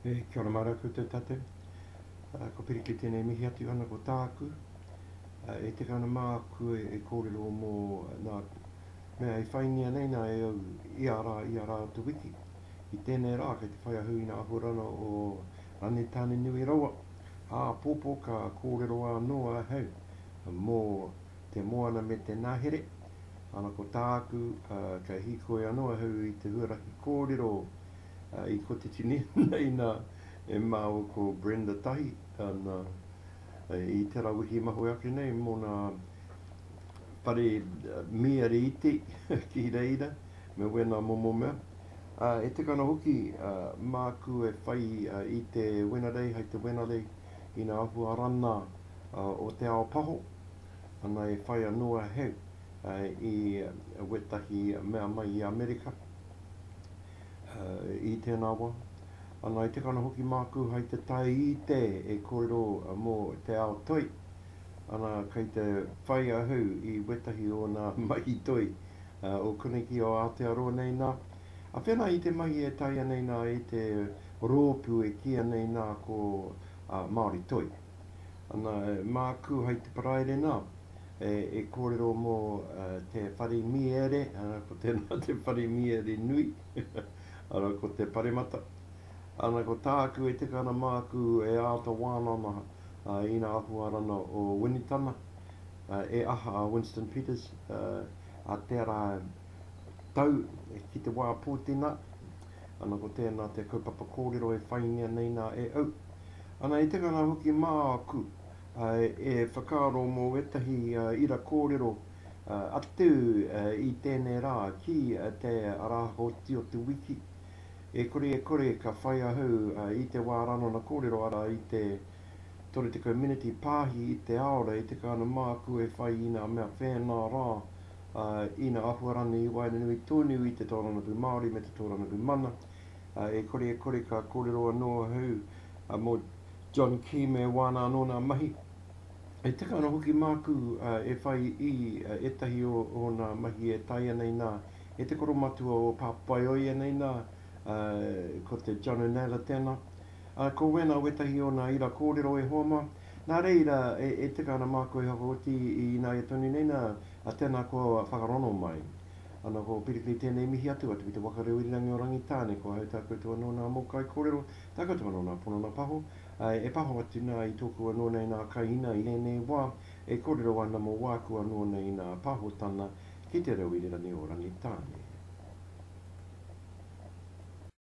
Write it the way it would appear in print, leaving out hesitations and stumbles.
Kia ora mara koutou tate. Ko piriki tēnei mihi atu ana ko tāku. E te kana māku e kōrero mō nā mea e whainia nei nā e au i ara tu wiki. I tēnei rā kei te whai ahu i nā ahurana o Rane Tāne Nui Rawa. Pōpō ka kōrero anō hau mō te moana me te nahere. Ana ko tāku ka hikoe anō hau i te huarahi kōrero I ko te tini nei nā e māo ko Brenda Tahi ana I te rawihi maho ake nei mō nā pare mia reiti ki reira me wena momo mea. E te kana hoki māku e whai I te wenarei hei te wenarei I nā ahu arana o te ao paho ana e whai anō heu I wetahi mea mai I Amerika. I tēnā wā. Ana I te kana hoki māku hei te tai I te e kōrero mō te ao toi. Ana kei te whai ahu I wetahi o nā mahi toi o Kuniki o Aotearoa nei nā. A whenā I te mahi e taia nei nā I te rōpu e kia nei nā ko Māori toi. Ana māku hei te paraere nā e kōrero mō te whare miere, ko tēnā te whare miere nui. Ana ko te paremata. Ana ko tāku e te kana māku e āta wānana I nā ahu arana o Winitana. E aha a Winston Peters a tērā tau ki te wā pōtena. Ana ko tēnā te kaupapa kōrero e whainia nei nā e au. Ana I te kana hoki māku e whakaaro mō etahi ira kōrero atu I tēnei rā ki te arahoti o te wiki. E kore ka whai ahu I te wārano na kōrero ara I te tore te community pāhi I te aora I te kāna māku e whai I nā mea whenā rā I nā ahuarana I Wainganui tonu I te tōranapu Māori me te tōranapu mana. E kore ka kōrero anō hau mō John Key me wāna anō nā mahi. E te kāna hoki māku e whai I etahi o nā mahi e taia nei nā e te koromatua o Papaioia nei nā ko te John O'Neill tēnā. Ko wena wetahi o nā ira kōrero e homa. Nā reira e te kāna māku e hakoti I nā e tonu nei nā a tēnā ko whakarono mai. Ana ko pirikiri tēnei mihi atu I te wakareo irirangi o Rangitāne ko hau tākoutua anō nā mokai kōrero, tākoutua anō nā pono nā paho. E paho atu nā I tōku anō nei nā kaina I nei wā e kōrero ana mō wāku anō nei nā paho tana ki te reo irirangi o Rangitāne.